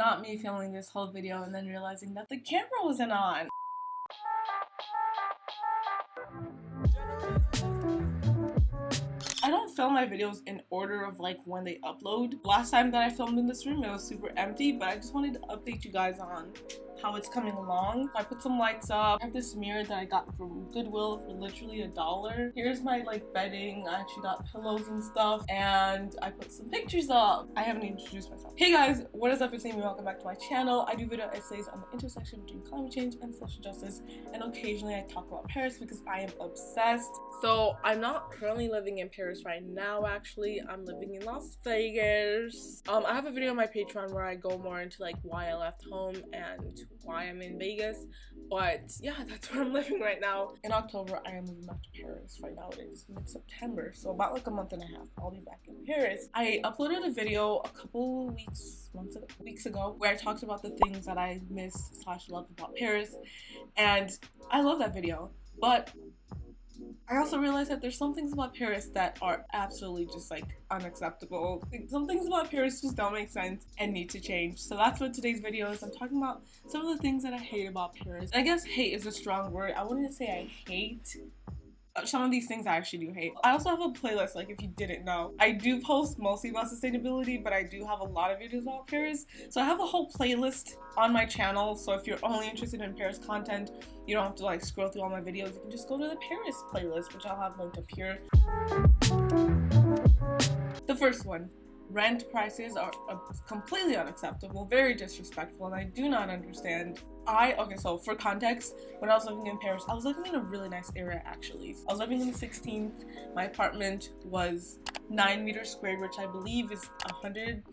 not me filming this whole video and then realizing that the camera wasn't on. I don't film my videos in order of like when they upload. Last time that I filmed in this room, it was super empty, but I just wanted to update you guys on how it's coming along. I put some lights up. I have this mirror that I got from Goodwill for literally $1. Here's my like bedding. I actually got pillows and stuff, and I put some pictures up. I haven't introduced myself. Hey guys, what is up? It's Aime. Welcome back to my channel. I do video essays on the intersection between climate change and social justice, and occasionally I talk about Paris because I am obsessed. So I'm not currently living in Paris right now. Actually, I'm living in Las Vegas. I have a video on my Patreon where I go more into like why I left home and why I'm in Vegas, but yeah, that's where I'm living right now. In October, I am moving back to Paris. Right now it is mid-September, so about like a month and a half I'll be back in Paris. I uploaded a video a couple weeks ago where I talked about the things that I miss / love about Paris, and I love that video, but I also realized that there's some things about Paris that are absolutely just like unacceptable. Some things about Paris just don't make sense and need to change. So that's what today's video is. I'm talking about some of the things that I hate about Paris. I guess hate is a strong word. I wouldn't say I hate. Some of these things I actually do hate. I also have a playlist, like if you didn't know. I do post mostly about sustainability, but I do have a lot of videos about Paris. So I have a whole playlist on my channel. So if you're only interested in Paris content, you don't have to like scroll through all my videos. You can just go to the Paris playlist, which I'll have linked up here. The first one. Rent prices are completely unacceptable, very disrespectful, and I do not understand. Okay, so for context, when I was living in Paris, I was living in a really nice area actually. I was living in the 16th. My apartment was 9 meters squared, which I believe is 100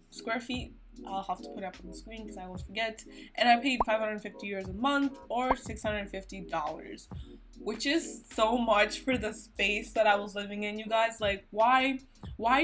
square feet. I'll have to put it up on the screen because I always forget. And I paid 550 euros a month or $650, which is so much for the space that I was living in, you guys. Like, why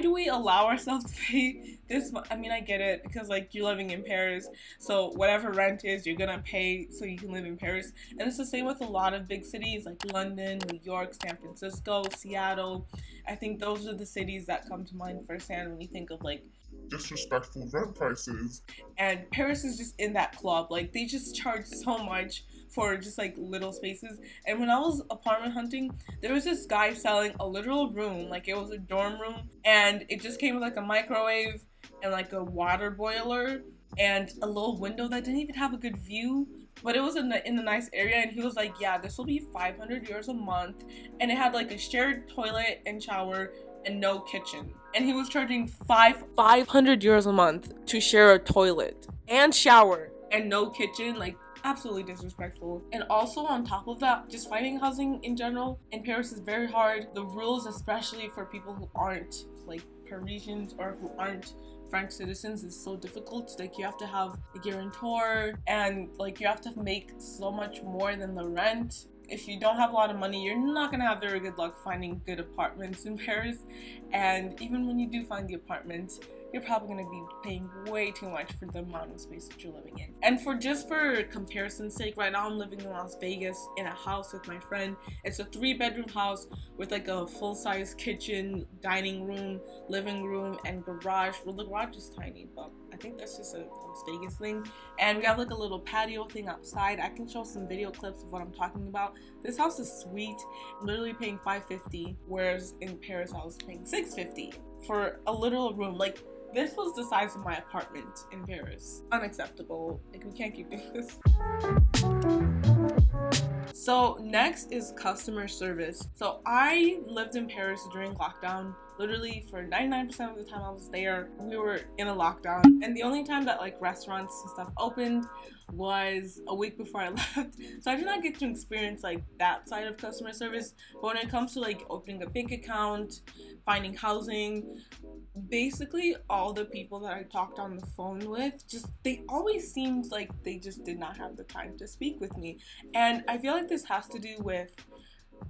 do we allow ourselves to pay this much? I mean, I get it because like you're living in Paris, so whatever rent is, you're gonna pay so you can live in Paris. And it's the same with a lot of big cities like London, New York, San Francisco, Seattle. I think those are the cities that come to mind firsthand when you think of like disrespectful rent prices. And Paris is just in that club. Like they just charge so much for just like little spaces. And when I was apartment hunting, there was this guy selling a literal room, like it was a dorm room, and it just came with like a microwave and like a water boiler and a little window that didn't even have a good view, but it was in a nice area. And he was like, yeah, this will be 500 euros a month, and it had like a shared toilet and shower and no kitchen, and he was charging 500 euros a month to share a toilet and shower and no kitchen. Like, absolutely disrespectful. And also on top of that, just finding housing in general in Paris is very hard. The rules, especially for people who aren't like Parisians or who aren't French citizens, is so difficult. Like you have to have a guarantor, and like you have to make so much more than the rent. If you don't have a lot of money, you're not gonna have very good luck finding good apartments in Paris. And even when you do find the apartment, you're probably going to be paying way too much for the amount of space that you're living in. And for comparison's sake, right now I'm living in Las Vegas in a house with my friend. It's a 3-bedroom house with like a full-size kitchen, dining room, living room, and garage. Well, the garage is tiny, but I think that's just a Las Vegas thing. And we have like a little patio thing outside. I can show some video clips of what I'm talking about. This house is sweet. I'm literally paying $550, whereas in Paris I was paying $650 for a literal room. Like, this was the size of my apartment in Paris. Unacceptable. Like, we can't keep doing this. So next is customer service. So I lived in Paris during lockdown. Literally for 99% of the time I was there, we were in a lockdown. And the only time that like restaurants and stuff opened was a week before I left. So I did not get to experience like that side of customer service. But when it comes to like opening a bank account, finding housing, basically all the people that I talked on the phone with, they always seemed like they just did not have the time to speak with me. And I feel like this has to do with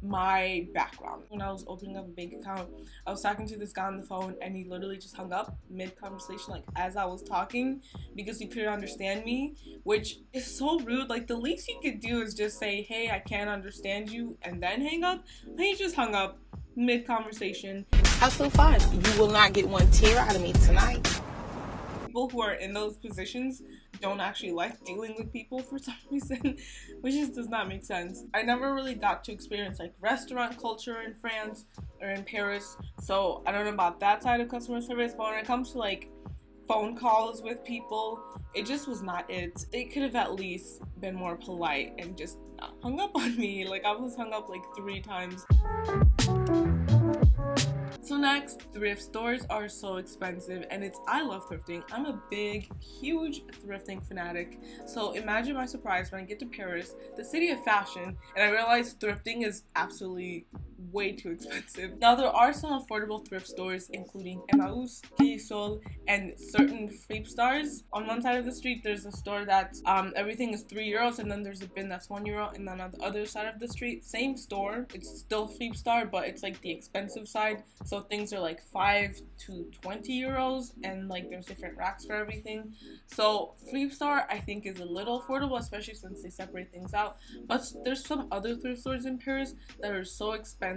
my background. When I was opening up a bank account, I was talking to this guy on the phone, and he literally just hung up mid-conversation, like as I was talking, because he couldn't understand me, which is so rude. Like, the least you could do is just say, hey, I can't understand you, and then hang up. But he just hung up mid-conversation. Have some fun. You will not get one tear out of me tonight. people who are in those positions don't actually like dealing with people for some reason, which just does not make sense. I never really got to experience like restaurant culture in France or in Paris, so I don't know about that side of customer service, but when it comes to like phone calls with people, it just was not it. They could have at least been more polite and just not hung up on me. Like, I was hung up like 3 times. So next, thrift stores are so expensive, and I love thrifting. I'm a big, huge thrifting fanatic. So imagine my surprise when I get to Paris, the city of fashion, and I realize thrifting is absolutely way too expensive. Now, there are some affordable thrift stores, including Emmaus, Guerrisol, and certain Freep-Stars. On one side of the street, there's a store that's everything is €3, and then there's a bin that's €1, and then on the other side of the street, same store, it's still Freep-Star, but it's like the expensive side. So things are like €5 to €20, and like there's different racks for everything. So Freep-Star, I think, is a little affordable, especially since they separate things out. But there's some other thrift stores in Paris that are so expensive.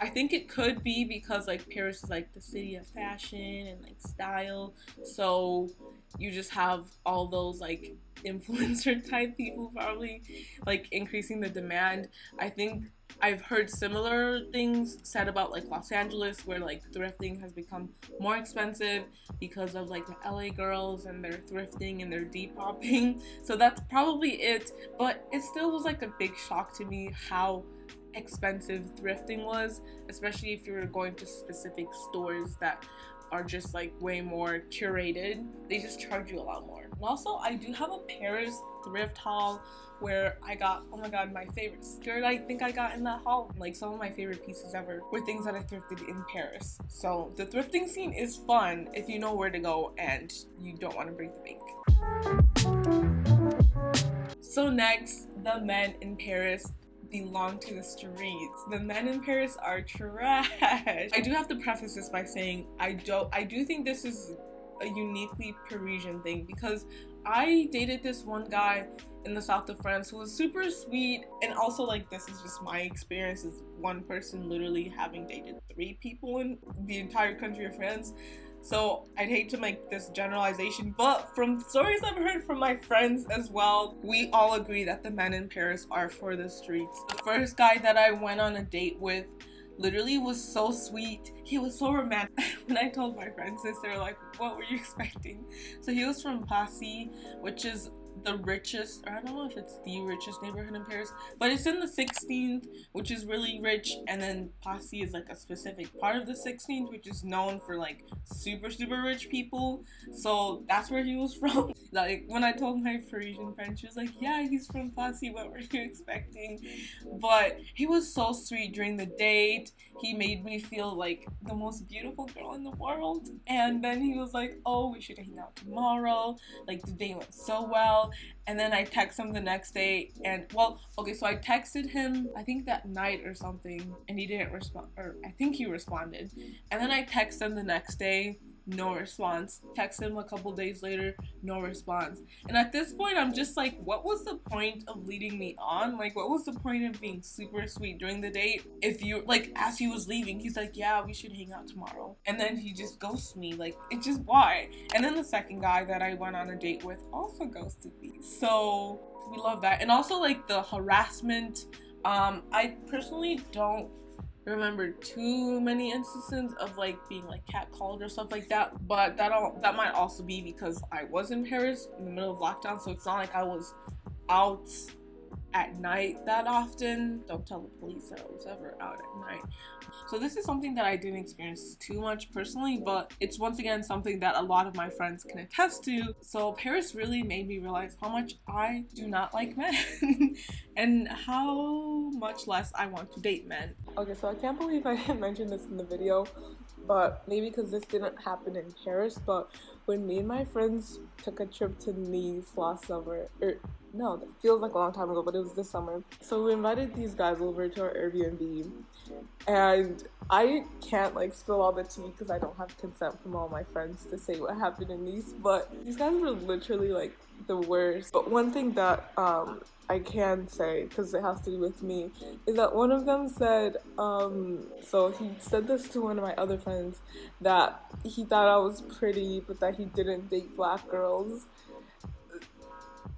I think it could be because like Paris is like the city of fashion and like style, so you just have all those like influencer type people probably like increasing the demand. I think I've heard similar things said about like Los Angeles, where like thrifting has become more expensive because of like the LA girls and their thrifting and their Depoping. So that's probably it, but it still was like a big shock to me how expensive thrifting was, especially if you were going to specific stores that are just like way more curated. They just charge you a lot more. And also, I do have a Paris thrift haul where I got, oh my god, my favorite skirt I think I got in that haul. Like, some of my favorite pieces ever were things that I thrifted in Paris. So the thrifting scene is fun if you know where to go and you don't want to break the bank. So next, the men in Paris belong to the streets. The men in Paris are trash. I do have to preface this by saying I do think this is a uniquely Parisian thing, because I dated this one guy in the south of France who was super sweet, and also like this is just my experience as one person literally having dated 3 people in the entire country of France. So I'd hate to make this generalization, but from stories I've heard from my friends as well, we all agree that the men in Paris are for the streets. The first guy that I went on a date with literally was so sweet. He was so romantic. When I told my friends this, they were like, what were you expecting? So he was from Passy, which is the richest, or I don't know if it's the richest neighborhood in Paris, but it's in the 16th, which is really rich, and then Passy is like a specific part of the 16th, which is known for like super rich people. So that's where he was from. Like, when I told my Parisian friend, she was like, yeah, he's from Passy, what were you expecting? But he was so sweet during the date. He made me feel like the most beautiful girl in the world, and then he was like, oh, we should hang out tomorrow, like the day went so well. And then I texted him the next day, and well, okay, so I texted him I think that night or something, and he didn't respond, or I think he responded, and then I texted him the next day, no response. Text him a couple days later, no response. And at this point, I'm just like, what was the point of leading me on? Like, what was the point of being super sweet during the date if you, like, as he was leaving, he's like, yeah, we should hang out tomorrow, and then he just ghosts me. Like, it just, why? And then the second guy that I went on a date with also ghosted me. So we love that. And also, like, the harassment, I personally don't remember too many instances of like being like catcalled or stuff like that, but that might also be because I was in Paris in the middle of lockdown, so it's not like I was out at night that often. Don't tell the police that I was ever out at night. So this is something that I didn't experience too much personally, but it's once again something that a lot of my friends can attest to. So Paris really made me realize how much I do not like men and how much less I want to date men. Okay, so I can't believe I didn't mention this in the video, but maybe because this didn't happen in Paris, but when me and my friends took a trip to Nice last summer, no, it feels like a long time ago, but it was this summer. So we invited these guys over to our Airbnb, and I can't like spill all the tea because I don't have consent from all my friends to say what happened in Nice, but these guys were literally like the worst. But one thing that I can say, because it has to do with me, is that one of them said, so he said this to one of my other friends, that he thought I was pretty but that he didn't date black girls.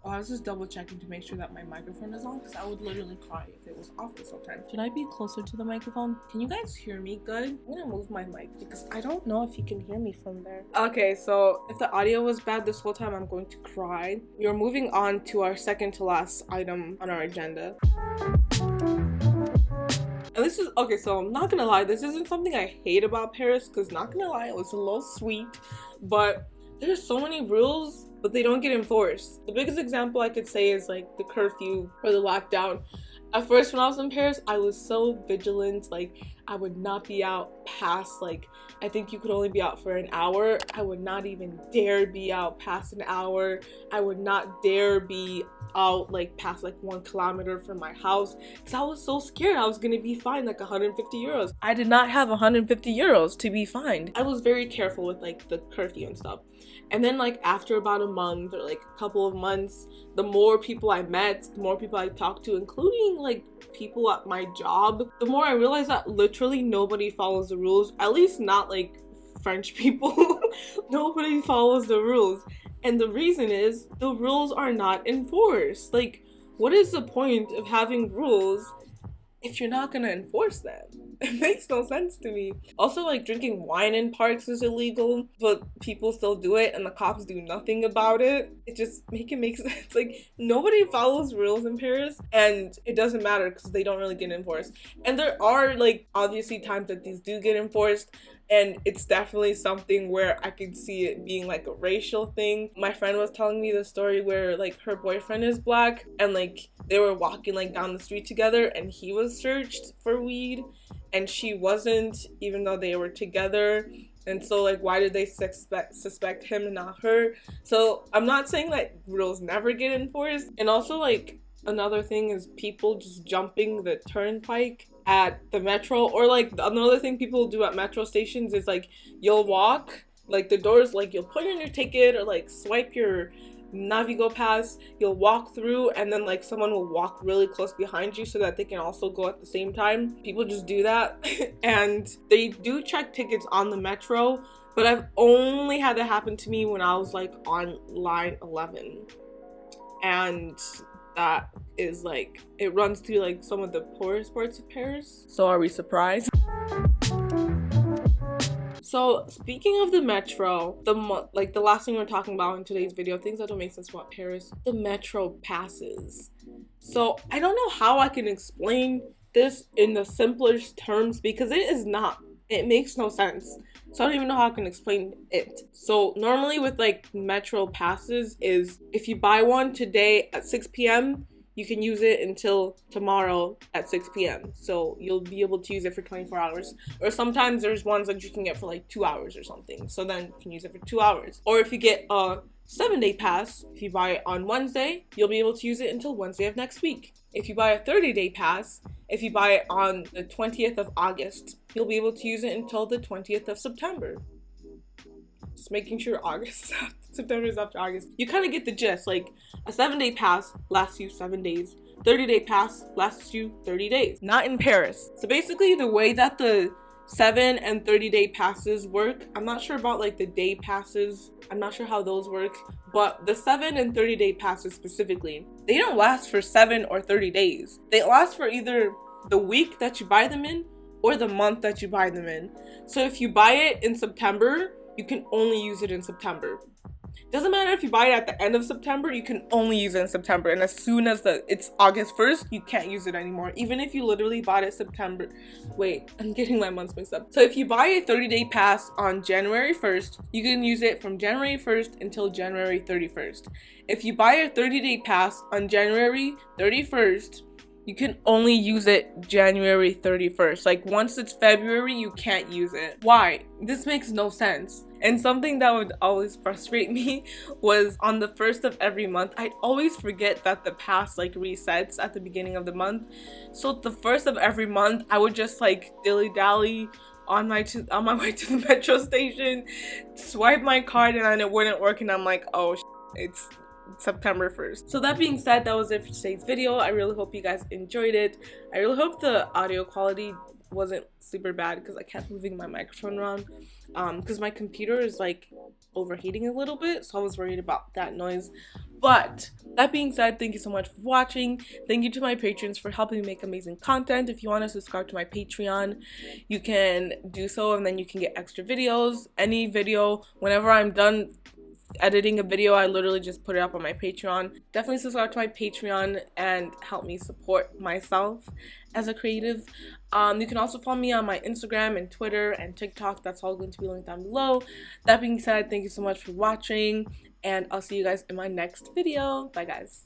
I was just double checking to make sure that my microphone is on because I would literally cry if it was off this whole time. Should I be closer to the microphone? Can you guys hear me good? I'm gonna move my mic because I don't know if you can hear me from there. Okay, so if the audio was bad this whole time, I'm going to cry. We are moving on to our second to last item on our agenda. And this is, okay, so I'm not gonna lie, this isn't something I hate about Paris because not gonna lie, it was a little sweet, but there's so many rules, but they don't get enforced. The biggest example I could say is like the curfew or the lockdown. At first, when I was in Paris, I was so vigilant. Like, I would not be out past, like, I think you could only be out for an hour. I would not even dare be out past an hour. I would not dare be out like past like 1 kilometer from my house because I was so scared I was gonna be fined like 150 euros. I did not have 150 euros to be fined. I was very careful with like the curfew and stuff. And then like after about a month or like a couple of months, the more people I met, the more people I talked to, including like people at my job, the more I realized that literally nobody follows the rules, at least not like French people. Nobody follows the rules. And the reason is the rules are not enforced. Like, what is the point of having rules if you're not gonna enforce them? It makes no sense to me. Also, like, drinking wine in parks is illegal, but people still do it and the cops do nothing about it. It just makes sense. Like, nobody follows rules in Paris, and it doesn't matter because they don't really get enforced. And there are, like, obviously times that these do get enforced, and it's definitely something where I could see it being like a racial thing. My friend was telling me the story where like her boyfriend is black and like they were walking like down the street together and he was searched for weed and she wasn't, even though they were together. And so like, why did they suspect him and not her? So I'm not saying that rules never get enforced. And also like another thing is people just jumping the turnpike at the metro, or like another thing people do at metro stations is like you'll walk like the doors, like you'll put in your ticket or like swipe your Navigo pass, you'll walk through and then like someone will walk really close behind you so that they can also go at the same time. People just do that. And they do check tickets on the metro, but I've only had that happen to me when I was like on line 11, and that is like, it runs through like some of the poorest parts of Paris. So are we surprised? So speaking of the metro, the last thing we're talking about in today's video, things that don't make sense about Paris, the metro passes. So I don't know how I can explain this in the simplest terms because it makes no sense. So I don't even know how I can explain it. So normally with like metro passes is if you buy one today at 6 p.m., you can use it until tomorrow at 6 p.m. So you'll be able to use it for 24 hours. Or sometimes there's ones that you can get for like 2 hours or something. So then you can use it for 2 hours. Or if you get a 7-day pass, if you buy it on Wednesday, you'll be able to use it until Wednesday of next week. If you buy a 30-day pass, if you buy it on the 20th of August, you'll be able to use it until the 20th of September. Just making sure September is after August. You kind of get the gist. Like a 7-day pass lasts you 7 days. 30-day pass lasts you 30 days. Not in Paris. So basically the way that the 7 and 30-day passes work, I'm not sure about like the day passes. I'm not sure how those work. But the 7 and 30-day passes specifically, they don't last for 7 or 30 days. They last for either the week that you buy them in or the month that you buy them in. So if you buy it in September, you can only use it in September. Doesn't matter if you buy it at the end of September, you can only use it in September. And as soon as it's August 1st, you can't use it anymore. Even if you literally bought it September. Wait, I'm getting my months mixed up. So if you buy a 30-day pass on January 1st, you can use it from January 1st until January 31st. If you buy a 30-day pass on January 31st, you can only use it January 31st. Like once it's February, you can't use it. Why? This makes no sense. And something that would always frustrate me was on the 1st of every month, I'd always forget that the past like resets at the beginning of the month. So the 1st of every month, I would just like dilly-dally on my way to the metro station, swipe my card, and then it wouldn't work, and I'm like, oh, it's September 1st. So that being said, that was it for today's video. I really hope you guys enjoyed it. I really hope the audio quality wasn't super bad because I kept moving my microphone around because my computer is like overheating a little bit, so I was worried about that noise. But that being said, thank you so much for watching. Thank you to my patrons for helping me make amazing content. If you want to subscribe to my Patreon, you can do so, and then you can get extra videos. Any video, whenever I'm done editing a video, I literally just put it up on my Patreon. Definitely subscribe to my Patreon and help me support myself as a creative. You can also follow me on my Instagram and Twitter and TikTok. That's all going to be linked down below. That being said, thank you so much for watching, and I'll see you guys in my next video. Bye guys.